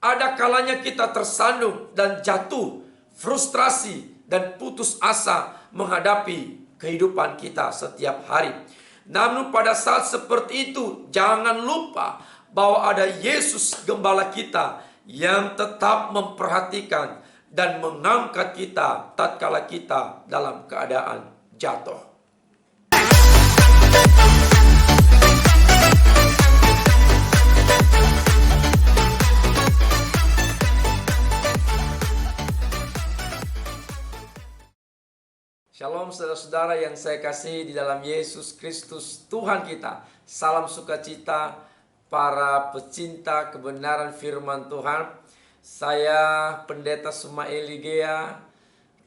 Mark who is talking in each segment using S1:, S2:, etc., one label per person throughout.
S1: Ada kalanya kita tersandung dan jatuh, frustrasi dan putus asa menghadapi kehidupan kita setiap hari. Namun pada saat seperti itu, jangan lupa bahwa ada Yesus Gembala kita yang tetap memperhatikan dan mengangkat kita tatkala kita dalam keadaan jatuh. Shalom saudara-saudara yang saya kasih di dalam Yesus Kristus Tuhan kita. Salam sukacita para pecinta kebenaran firman Tuhan. Saya Pendeta Sumail Ligea.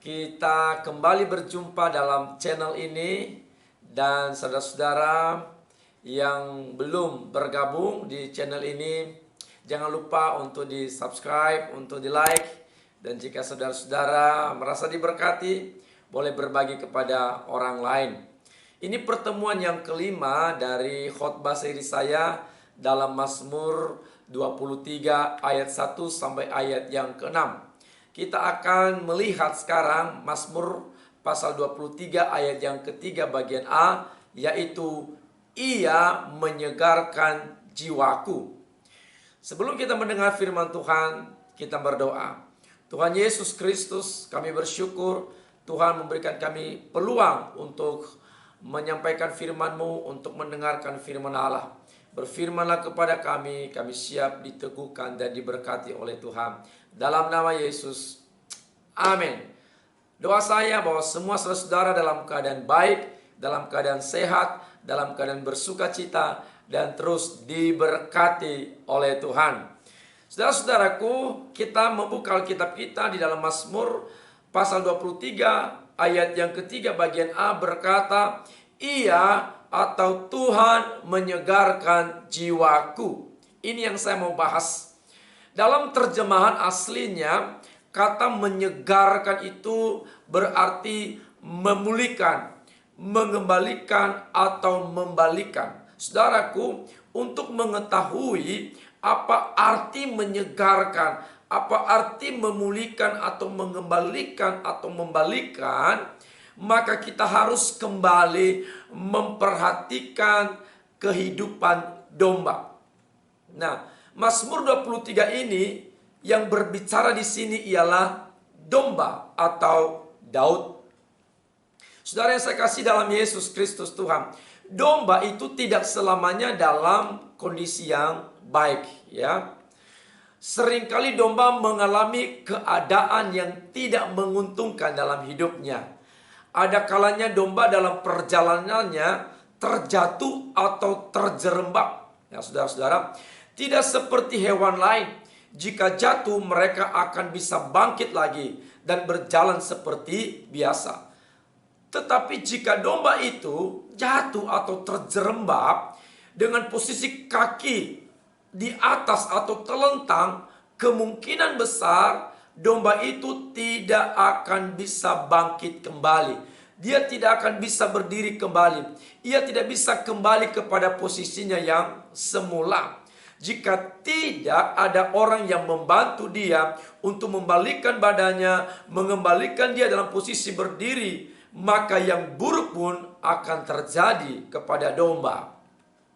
S1: Kita kembali berjumpa dalam channel ini. Dan saudara-saudara yang belum bergabung di channel ini, jangan lupa untuk di subscribe, untuk di like. Dan jika saudara-saudara merasa diberkati, boleh berbagi kepada orang lain. Ini pertemuan yang kelima dari khotbah seri saya dalam Mazmur 23 ayat 1 sampai ayat yang ke-6. Kita akan melihat sekarang Mazmur pasal 23 ayat yang ketiga bagian A, yaitu Ia menyegarkan jiwaku. Sebelum kita mendengar firman Tuhan, kita berdoa. Tuhan Yesus Kristus, kami bersyukur Tuhan memberikan kami peluang untuk menyampaikan firman-Mu, untuk mendengarkan firman Allah. Berfirmanlah kepada kami siap diteguhkan dan diberkati oleh Tuhan. Dalam nama Yesus, amin. Doa saya bahwa semua saudara-saudara dalam keadaan baik, dalam keadaan sehat, dalam keadaan bersukacita, dan terus diberkati oleh Tuhan. Saudara-saudaraku, kita membuka Alkitab kita di dalam Mazmur pasal 23 ayat yang ketiga bagian A berkata, Ia atau Tuhan menyegarkan jiwaku. Ini yang saya mau bahas. Dalam terjemahan aslinya, kata menyegarkan itu berarti memulihkan, mengembalikan atau membalikan. Saudaraku, untuk mengetahui apa arti menyegarkan, apa arti memulihkan atau mengembalikan atau membalikan, maka kita harus kembali memperhatikan kehidupan domba. Nah, Mazmur 23 ini yang berbicara di sini ialah domba atau Daud. Saudara yang saya kasih dalam Yesus Kristus Tuhan, domba itu tidak selamanya dalam kondisi yang baik, ya. Seringkali domba mengalami keadaan yang tidak menguntungkan dalam hidupnya. Ada kalanya domba dalam perjalanannya terjatuh atau terjerembab. Ya, saudara-saudara, tidak seperti hewan lain. Jika jatuh, mereka akan bisa bangkit lagi dan berjalan seperti biasa. Tetapi jika domba itu jatuh atau terjerembab dengan posisi kaki di atas atau telentang, kemungkinan besar domba itu tidak akan bisa bangkit kembali. Dia tidak akan bisa berdiri kembali. Ia tidak bisa kembali kepada posisinya yang semula. Jika tidak ada orang yang membantu dia untuk membalikkan badannya, mengembalikan dia dalam posisi berdiri, maka yang buruk pun akan terjadi kepada domba.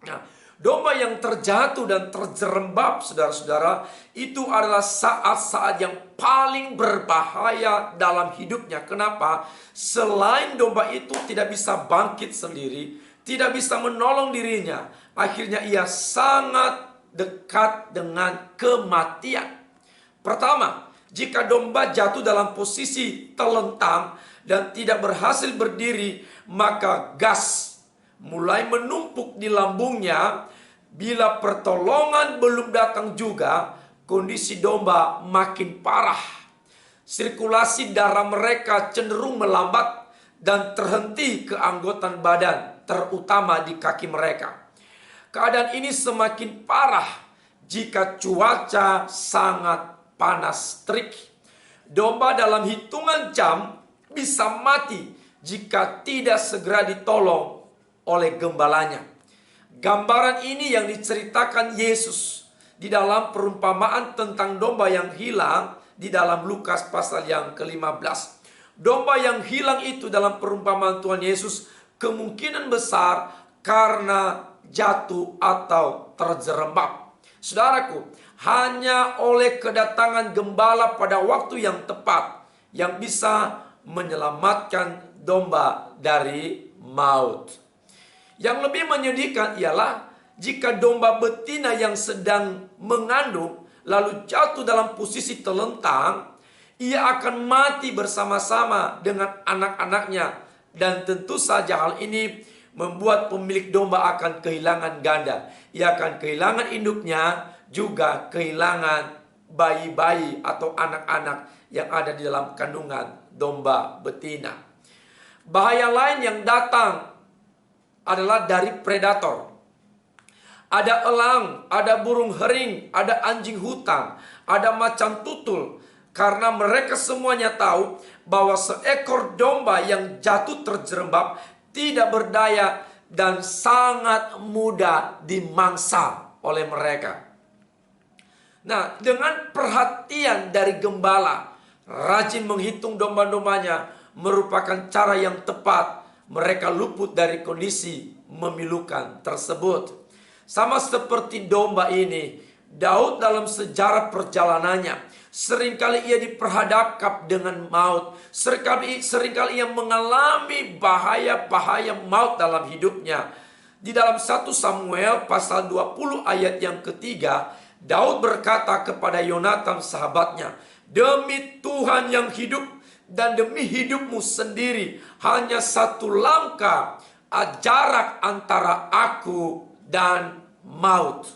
S1: Nah, domba yang terjatuh dan terjerembab, saudara-saudara, itu adalah saat-saat yang paling berbahaya dalam hidupnya. Kenapa? Selain domba itu tidak bisa bangkit sendiri, tidak bisa menolong dirinya, akhirnya ia sangat dekat dengan kematian. Pertama, jika domba jatuh dalam posisi telentang dan tidak berhasil berdiri, maka gas mulai menumpuk di lambungnya. Bila pertolongan belum datang juga, kondisi domba makin parah. Sirkulasi darah mereka cenderung melambat dan terhenti ke anggota badan, terutama di kaki mereka. Keadaan ini semakin parah jika cuaca sangat panas terik. Domba dalam hitungan jam bisa mati jika tidak segera ditolong oleh gembalanya. Gambaran ini yang diceritakan Yesus di dalam perumpamaan tentang domba yang hilang di dalam Lukas pasal yang ke-15. Domba yang hilang itu dalam perumpamaan Tuhan Yesus kemungkinan besar karena jatuh atau terjerembab. Saudaraku, hanya oleh kedatangan gembala pada waktu yang tepat yang bisa menyelamatkan domba dari maut. Yang lebih menyedihkan ialah jika domba betina yang sedang mengandung lalu jatuh dalam posisi telentang, ia akan mati bersama-sama dengan anak-anaknya. Dan tentu saja hal ini membuat pemilik domba akan kehilangan ganda. Ia akan kehilangan induknya, juga kehilangan bayi-bayi atau anak-anak yang ada di dalam kandungan domba betina. Bahaya lain yang datang adalah dari predator. Ada elang, ada burung hering, ada anjing hutan, ada macan tutul. Karena mereka semuanya tahu bahwa seekor domba yang jatuh terjerembab tidak berdaya dan sangat mudah dimangsa oleh mereka. Nah, dengan perhatian dari gembala, rajin menghitung domba-dombanya merupakan cara yang tepat mereka luput dari kondisi memilukan tersebut. Sama seperti domba ini, Daud dalam sejarah perjalanannya seringkali ia diperhadapkan dengan maut. Seringkali ia mengalami bahaya-bahaya maut dalam hidupnya. Di dalam 1 Samuel pasal 20 ayat yang ketiga, Daud berkata kepada Yonatan sahabatnya, "Demi Tuhan yang hidup dan demi hidupmu sendiri, hanya satu langkah jarak antara aku dan maut."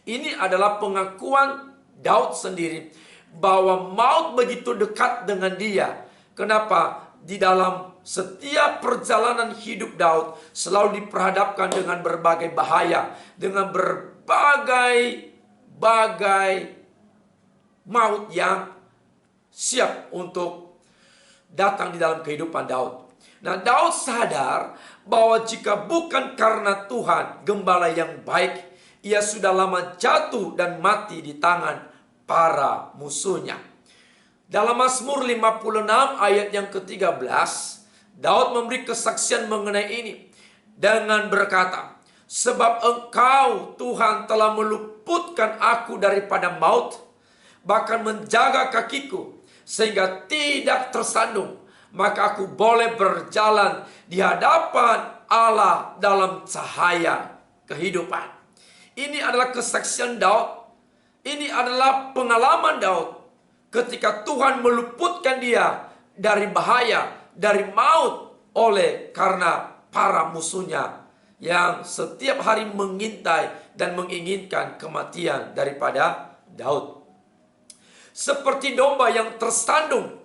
S1: Ini adalah pengakuan Daud sendiri bahwa maut begitu dekat dengan dia. Kenapa? Di dalam setiap perjalanan hidup Daud selalu diperhadapkan dengan berbagai bahaya, dengan berbagai maut yang siap untuk datang di dalam kehidupan Daud. Nah, Daud sadar bahwa jika bukan karena Tuhan, gembala yang baik, ia sudah lama jatuh dan mati di tangan para musuhnya. Dalam Mazmur 56 ayat yang ke-13, Daud memberi kesaksian mengenai ini dengan berkata, "Sebab Engkau Tuhan telah meluputkan aku daripada maut, bahkan menjaga kakiku sehingga tidak tersandung, maka aku boleh berjalan di hadapan Allah dalam cahaya kehidupan." Ini adalah kesaksian Daud. Ini adalah pengalaman Daud ketika Tuhan meluputkan dia dari bahaya, dari maut oleh karena para musuhnya yang setiap hari mengintai dan menginginkan kematian daripada Daud. Seperti domba yang tersandung,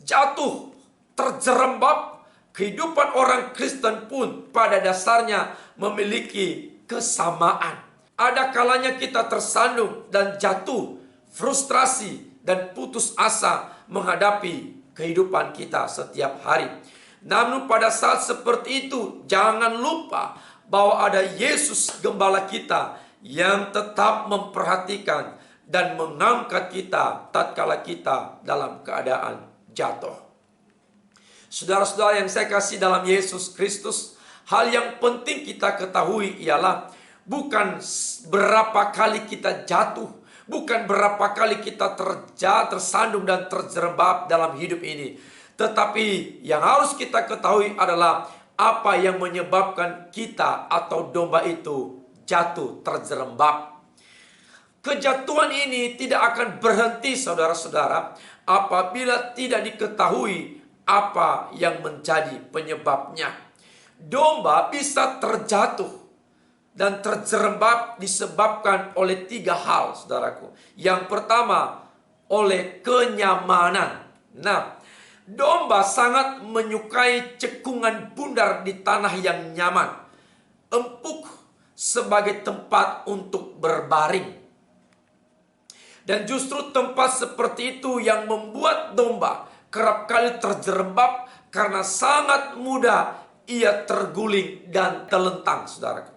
S1: jatuh, terjerembab, kehidupan orang Kristen pun pada dasarnya memiliki kesamaan. Ada kalanya kita tersandung dan jatuh, frustrasi dan putus asa menghadapi kehidupan kita setiap hari. Namun pada saat seperti itu, jangan lupa bahwa ada Yesus gembala kita yang tetap memperhatikan dan mengangkat kita tatkala kita dalam keadaan jatuh. Saudara-saudara yang saya kasih dalam Yesus Kristus, hal yang penting kita ketahui ialah bukan berapa kali kita jatuh, bukan berapa kali kita tersandung dan terjerembab dalam hidup ini. Tetapi yang harus kita ketahui adalah apa yang menyebabkan kita atau domba itu jatuh terjerembab. Kejatuhan ini tidak akan berhenti, saudara-saudara, apabila tidak diketahui apa yang menjadi penyebabnya. Domba bisa terjatuh dan terjerembab disebabkan oleh 3 hal, saudaraku. Yang pertama, oleh kenyamanan. Nah, domba sangat menyukai cekungan bundar di tanah yang nyaman, empuk sebagai tempat untuk berbaring. Dan justru tempat seperti itu yang membuat domba kerap kali terjerembab karena sangat mudah ia terguling dan telentang, saudaraku.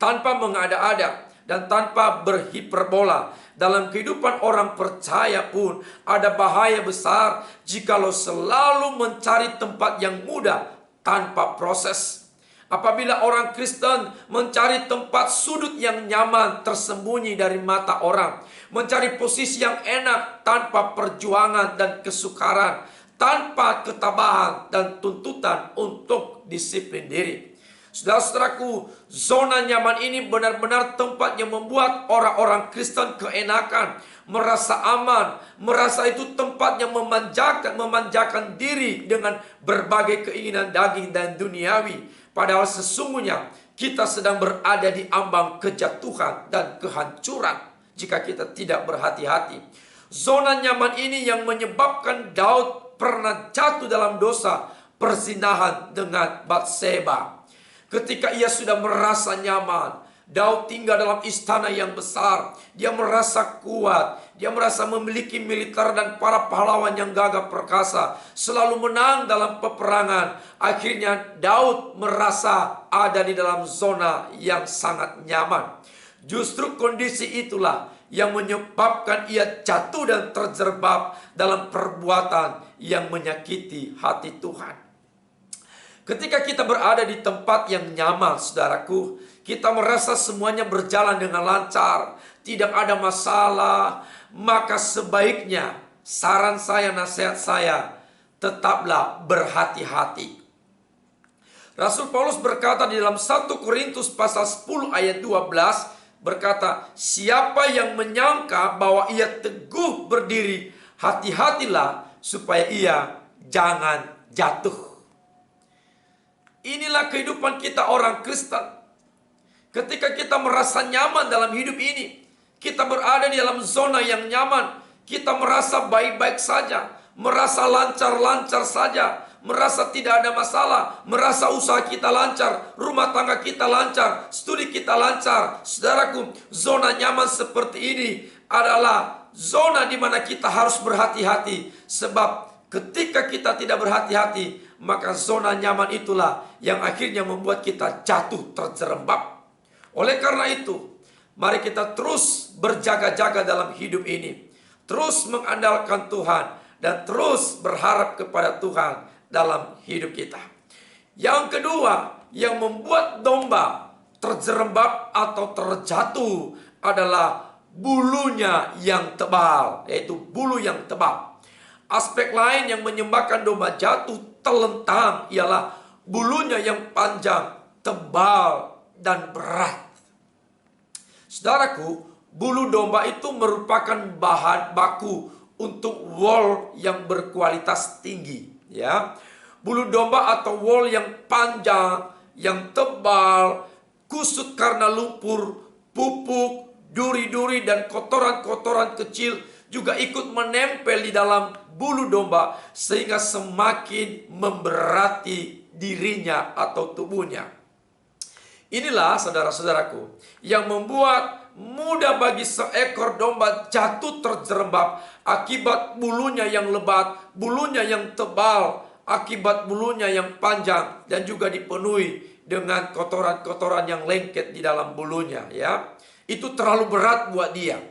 S1: Tanpa mengada-ada dan tanpa berhiperbola. Dalam kehidupan orang percaya pun ada bahaya besar jikalau selalu mencari tempat yang mudah tanpa proses. Apabila orang Kristen mencari tempat sudut yang nyaman tersembunyi dari mata orang, mencari posisi yang enak tanpa perjuangan dan kesukaran, tanpa ketabahan dan tuntutan untuk disiplin diri. Saudara-saudaraku, zona nyaman ini benar-benar tempat yang membuat orang-orang Kristen keenakan, merasa aman, merasa itu tempat yang memanjakan diri dengan berbagai keinginan daging dan duniawi. Padahal sesungguhnya kita sedang berada di ambang kejatuhan dan kehancuran jika kita tidak berhati-hati. Zona nyaman ini yang menyebabkan Daud pernah jatuh dalam dosa perzinahan dengan Batseba. Ketika ia sudah merasa nyaman, Daud tinggal dalam istana yang besar. Dia merasa kuat. Dia merasa memiliki militer dan para pahlawan yang gagah perkasa, selalu menang dalam peperangan. Akhirnya Daud merasa ada di dalam zona yang sangat nyaman. Justru kondisi itulah yang menyebabkan ia jatuh dan terjerembab dalam perbuatan yang menyakiti hati Tuhan. Ketika kita berada di tempat yang nyaman, saudaraku, kita merasa semuanya berjalan dengan lancar, tidak ada masalah, maka sebaiknya saran saya, nasihat saya, tetaplah berhati-hati. Rasul Paulus berkata di dalam 1 Korintus pasal 10 ayat 12, berkata, siapa yang menyangka bahwa ia teguh berdiri, hati-hatilah supaya ia jangan jatuh. Inilah kehidupan kita orang Kristen. Ketika kita merasa nyaman dalam hidup ini, kita berada di dalam zona yang nyaman, kita merasa baik-baik saja, merasa lancar-lancar saja, merasa tidak ada masalah, merasa usaha kita lancar, rumah tangga kita lancar, studi kita lancar. Saudaraku, zona nyaman seperti ini adalah zona di mana kita harus berhati-hati. Sebab ketika kita tidak berhati-hati, maka zona nyaman itulah yang akhirnya membuat kita jatuh terjerembab. Oleh karena itu, mari kita terus berjaga-jaga dalam hidup ini. Terus mengandalkan Tuhan dan terus berharap kepada Tuhan dalam hidup kita. Yang kedua, yang membuat domba terjerembab atau terjatuh adalah bulunya yang tebal, yaitu bulu yang tebal. Aspek lain yang menyebabkan domba jatuh terlentang ialah bulunya yang panjang, tebal, dan berat. Saudaraku, bulu domba itu merupakan bahan baku untuk wool yang berkualitas tinggi. Ya, bulu domba atau wool yang panjang, yang tebal, kusut karena lumpur, pupuk, duri-duri, dan kotoran-kotoran kecil juga ikut menempel di dalam bulu domba sehingga semakin memberati dirinya atau tubuhnya. Inilah saudara-saudaraku yang membuat mudah bagi seekor domba jatuh terjerembab akibat bulunya yang lebat, bulunya yang tebal, akibat bulunya yang panjang dan juga dipenuhi dengan kotoran-kotoran yang lengket di dalam bulunya, ya. Itu terlalu berat buat dia.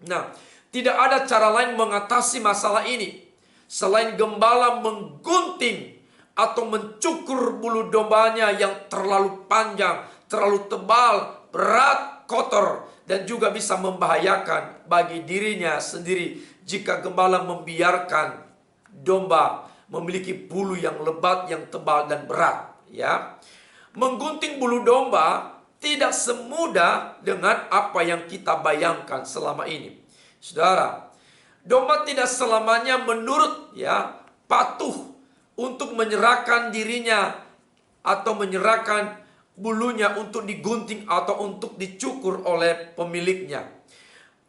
S1: Nah, tidak ada cara lain mengatasi masalah ini selain gembala menggunting atau mencukur bulu dombanya yang terlalu panjang, terlalu tebal, berat, kotor, dan juga bisa membahayakan bagi dirinya sendiri jika gembala membiarkan domba memiliki bulu yang lebat, yang tebal dan berat. Ya, menggunting bulu domba tidak semudah dengan apa yang kita bayangkan selama ini. Saudara, domba tidak selamanya menurut, ya, patuh untuk menyerahkan dirinya atau menyerahkan bulunya untuk digunting atau untuk dicukur oleh pemiliknya.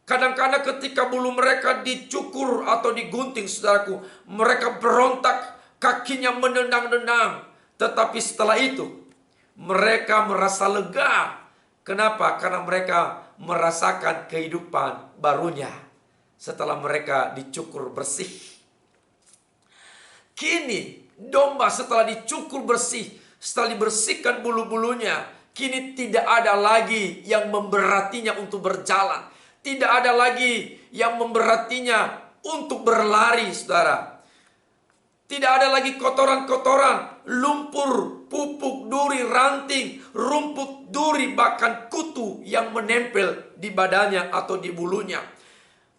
S1: Kadang-kadang ketika bulu mereka dicukur atau digunting, saudaraku, mereka berontak, kakinya menendang-nendang. Tetapi setelah itu mereka merasa lega. Kenapa? Karena mereka merasakan kehidupan barunya setelah mereka dicukur bersih. Kini domba setelah dicukur bersih, setelah dibersihkan bulu-bulunya, Kini tidak ada lagi yang memberatinya untuk berjalan. Tidak ada lagi yang memberatinya untuk berlari, saudara. Tidak ada lagi kotoran-kotoran, lumpur, pupuk, duri, ranting, rumput, duri, bahkan kutu yang menempel di badannya atau di bulunya.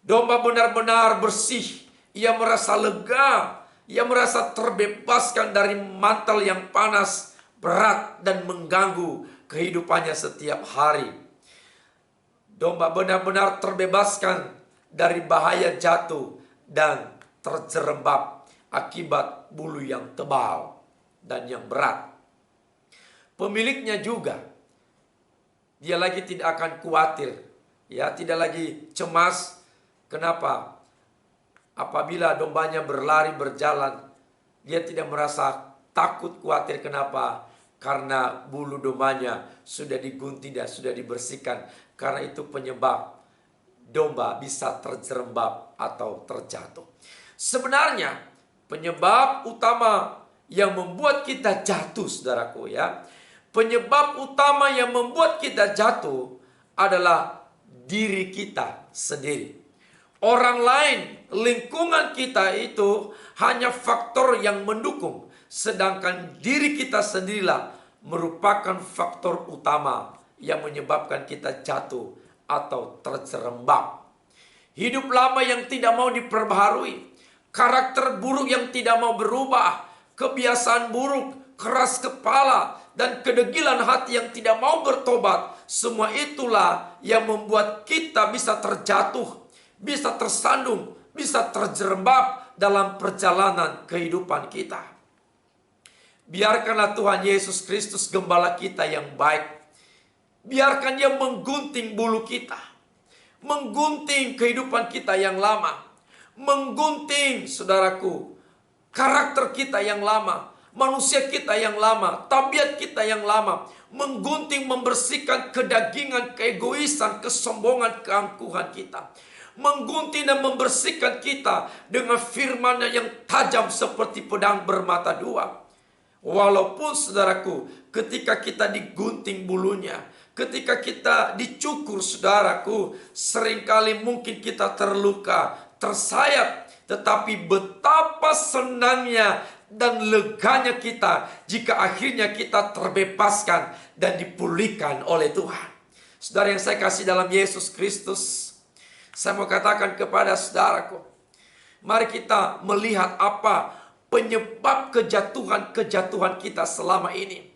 S1: Domba benar-benar bersih. Ia merasa lega. Ia merasa terbebaskan dari mantel yang panas, berat, dan mengganggu kehidupannya setiap hari. Domba benar-benar terbebaskan dari bahaya jatuh dan terjerembab akibat bulu yang tebal dan yang berat. Pemiliknya juga, dia lagi tidak akan khawatir, ya, tidak lagi cemas. Kenapa? Apabila dombanya berlari berjalan, dia tidak merasa takut khawatir. Kenapa? Karena bulu dombanya sudah digunting dan sudah dibersihkan. Karena itu penyebab domba bisa terjerembab atau terjatuh. Sebenarnya penyebab utama yang membuat kita jatuh, saudaraku, ya, penyebab utama yang membuat kita jatuh adalah diri kita sendiri. Orang lain, lingkungan kita itu hanya faktor yang mendukung. Sedangkan diri kita sendirilah merupakan faktor utama yang menyebabkan kita jatuh atau terjerembab. Hidup lama yang tidak mau diperbaharui, karakter buruk yang tidak mau berubah, kebiasaan buruk, keras kepala, dan kedegilan hati yang tidak mau bertobat. Semua itulah yang membuat kita bisa terjatuh, bisa tersandung, bisa terjerembab dalam perjalanan kehidupan kita. Biarkanlah Tuhan Yesus Kristus, gembala kita yang baik, biarkan Dia menggunting bulu kita, menggunting kehidupan kita yang lama, menggunting, saudaraku, karakter kita yang lama, manusia kita yang lama, tabiat kita yang lama, menggunting, membersihkan kedagingan, keegoisan, kesombongan, keangkuhan kita, menggunting dan membersihkan kita dengan firman-Nya yang tajam seperti pedang bermata dua. Walaupun, saudaraku, ketika kita digunting bulunya, ketika kita dicukur, saudaraku, seringkali mungkin kita terluka, tersayat, tetapi betapa senangnya dan leganya kita jika akhirnya kita terbebaskan dan dipulihkan oleh Tuhan. Saudara yang saya kasih dalam Yesus Kristus, saya mau katakan kepada saudaraku, mari kita melihat apa penyebab kejatuhan kita selama ini.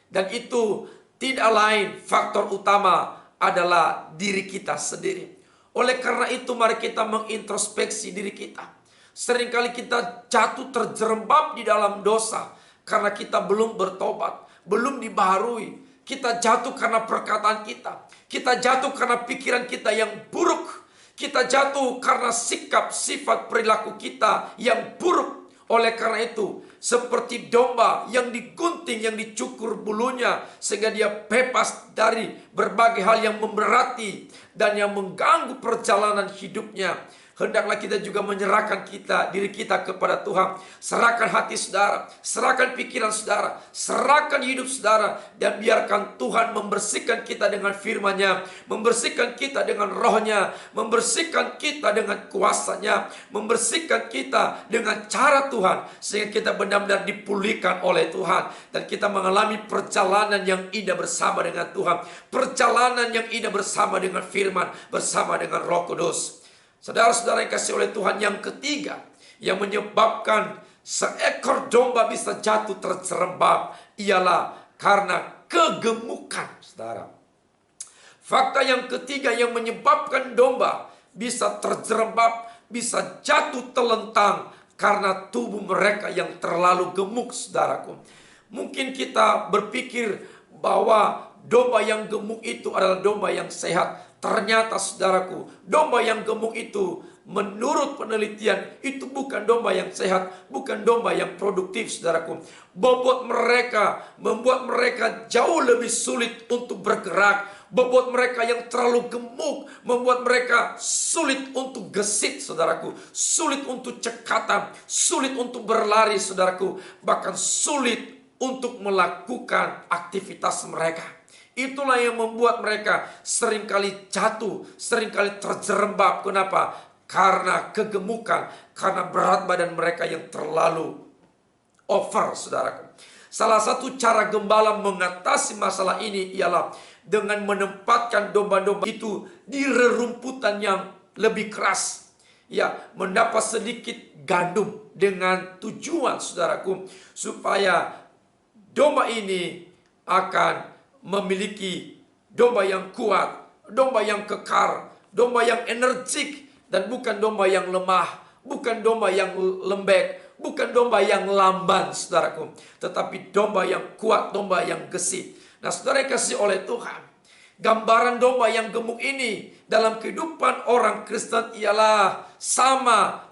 S1: Dan itu tidak lain, faktor utama adalah diri kita sendiri. Oleh karena itu mari kita mengintrospeksi diri kita. Seringkali kita jatuh terjerembab di dalam dosa karena kita belum bertobat, belum dibaharui. Kita jatuh karena perkataan kita. Kita jatuh karena pikiran kita yang buruk. Kita jatuh karena sikap, sifat, perilaku kita yang buruk. Oleh karena itu, seperti domba yang digunting, yang dicukur bulunya, sehingga dia bebas dari berbagai hal yang memberati dan yang mengganggu perjalanan hidupnya. Hendaklah kita juga menyerahkan diri kita kepada Tuhan. Serahkan hati saudara, serahkan pikiran saudara, serahkan hidup saudara, dan biarkan Tuhan membersihkan kita dengan firman-Nya, membersihkan kita dengan roh-Nya, membersihkan kita dengan kuasa-Nya, membersihkan kita dengan cara Tuhan, sehingga kita benar-benar dipulihkan oleh Tuhan, dan kita mengalami perjalanan yang indah bersama dengan Tuhan, perjalanan yang indah bersama dengan firman, bersama dengan Roh Kudus. Saudara-saudara yang kasih oleh Tuhan, yang ketiga yang menyebabkan seekor domba bisa jatuh terjerembab ialah karena kegemukan, saudara. Fakta yang ketiga yang menyebabkan domba bisa terjerembab, bisa jatuh telentang karena tubuh mereka yang terlalu gemuk, saudaraku. Mungkin kita berpikir bahwa domba yang gemuk itu adalah domba yang sehat. Ternyata, saudaraku, domba yang gemuk itu menurut penelitian itu bukan domba yang sehat, bukan domba yang produktif, saudaraku. Bobot mereka membuat mereka jauh lebih sulit untuk bergerak. Bobot mereka yang terlalu gemuk membuat mereka sulit untuk gesit, saudaraku. Sulit untuk cekatan, sulit untuk berlari, saudaraku. Bahkan sulit untuk melakukan aktivitas mereka. Itulah yang membuat mereka seringkali jatuh, seringkali terjerembab. Kenapa? Karena kegemukan, karena berat badan mereka yang terlalu over, saudaraku. Salah satu cara gembala mengatasi masalah ini ialah dengan menempatkan domba-domba itu di rerumputan yang lebih keras. Ya, mendapat sedikit gandum dengan tujuan, saudaraku, supaya domba ini akan memiliki domba yang kuat, domba yang kekar, domba yang energik, dan bukan domba yang lemah, bukan domba yang lembek, bukan domba yang lamban, saudaraku, tetapi domba yang kuat, domba yang gesit. Nah, saudara kasih oleh Tuhan, gambaran domba yang gemuk ini dalam kehidupan orang Kristen ialah sama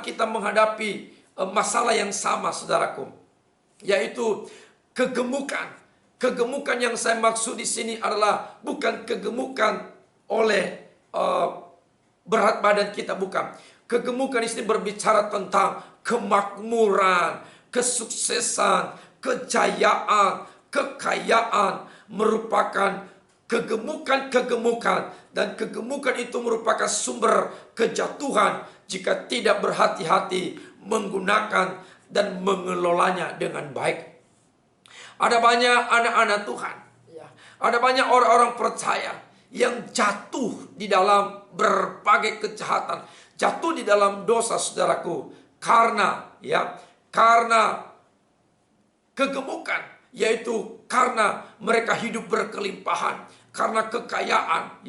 S1: kita menghadapi masalah yang sama, saudaraku, yaitu kegemukan. Kegemukan yang saya maksud di sini adalah bukan kegemukan oleh berat badan kita, bukan. Kegemukan di sini berbicara tentang kemakmuran, kesuksesan, kejayaan, kekayaan, merupakan kegemukan-kegemukan, dan kegemukan itu merupakan sumber kejatuhan jika tidak berhati-hati menggunakan dan mengelolanya dengan baik. Ada banyak anak-anak Tuhan, ada banyak orang-orang percaya yang jatuh di dalam berbagai kejahatan, jatuh di dalam dosa, saudaraku, karena kegemukan, yaitu karena mereka hidup berkelimpahan, karena kekayaan,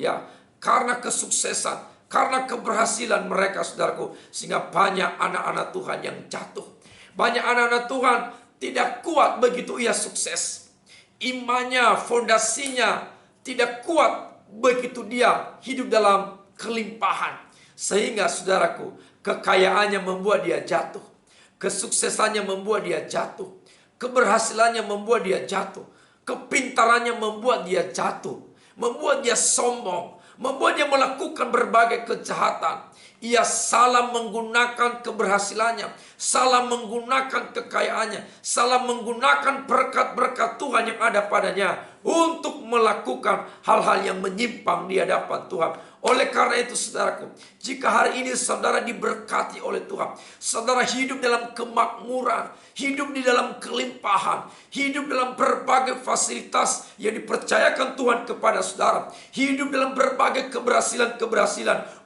S1: karena kesuksesan, karena keberhasilan mereka, saudaraku, sehingga banyak anak-anak Tuhan yang jatuh. Banyak anak-anak Tuhan tidak kuat begitu ia sukses. Imannya, fondasinya tidak kuat begitu dia hidup dalam kelimpahan. Sehingga, saudaraku, kekayaannya membuat dia jatuh, kesuksesannya membuat dia jatuh, keberhasilannya membuat dia jatuh, kepintarannya membuat dia jatuh, membuat dia sombong, membuat dia melakukan berbagai kejahatan. Ia salah menggunakan keberhasilannya, salah menggunakan kekayaannya, salah menggunakan berkat-berkat Tuhan yang ada padanya untuk melakukan hal-hal yang menyimpang di hadapan Tuhan. Oleh karena itu, saudaraku, jika hari ini saudara diberkati oleh Tuhan, saudara hidup dalam kemakmuran, hidup di dalam kelimpahan, hidup dalam berbagai fasilitas yang dipercayakan Tuhan kepada saudara, hidup dalam berbagai keberhasilan,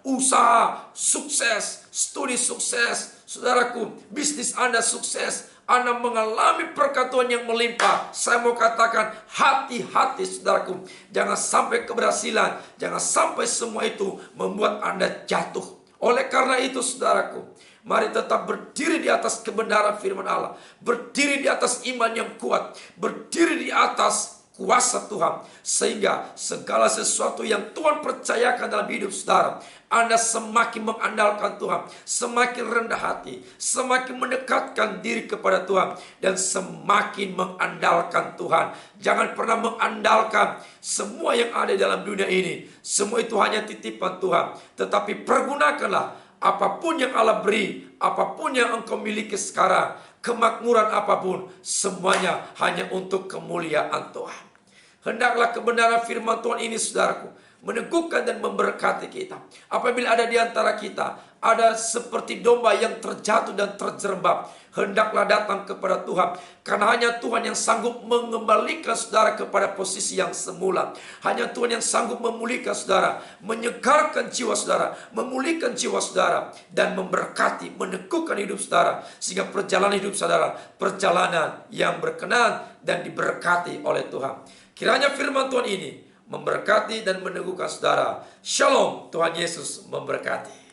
S1: usaha sukses, studi sukses, saudaraku, bisnis Anda sukses, Anda mengalami berkat Tuhan yang melimpah. Saya mau katakan, hati-hati, saudaraku, jangan sampai keberhasilan, jangan sampai semua itu membuat Anda jatuh. Oleh karena itu, saudaraku, mari tetap berdiri di atas kebenaran firman Allah, berdiri di atas iman yang kuat, berdiri di atas kuasa Tuhan, sehingga segala sesuatu yang Tuhan percayakan dalam hidup saudara, Anda semakin mengandalkan Tuhan, semakin rendah hati, semakin mendekatkan diri kepada Tuhan, dan semakin mengandalkan Tuhan. Jangan pernah mengandalkan semua yang ada dalam dunia ini. Semua itu hanya titipan Tuhan. Tetapi pergunakanlah apapun yang Allah beri, apapun yang engkau miliki sekarang, kemakmuran apapun, semuanya hanya untuk kemuliaan Tuhan. Hendaklah kebenaran firman Tuhan ini, saudaraku, meneguhkan dan memberkati kita. Apabila ada di antara kita ada seperti domba yang terjatuh dan terjerembab, hendaklah datang kepada Tuhan, karena hanya Tuhan yang sanggup mengembalikan saudara kepada posisi yang semula. Hanya Tuhan yang sanggup memulihkan saudara, menyegarkan jiwa saudara, memulihkan jiwa saudara, dan memberkati, meneguhkan hidup saudara, sehingga perjalanan hidup saudara perjalanan yang berkenan dan diberkati oleh Tuhan. Kiranya firman Tuhan ini memberkati dan meneguhkan saudara. Shalom, Tuhan Yesus memberkati.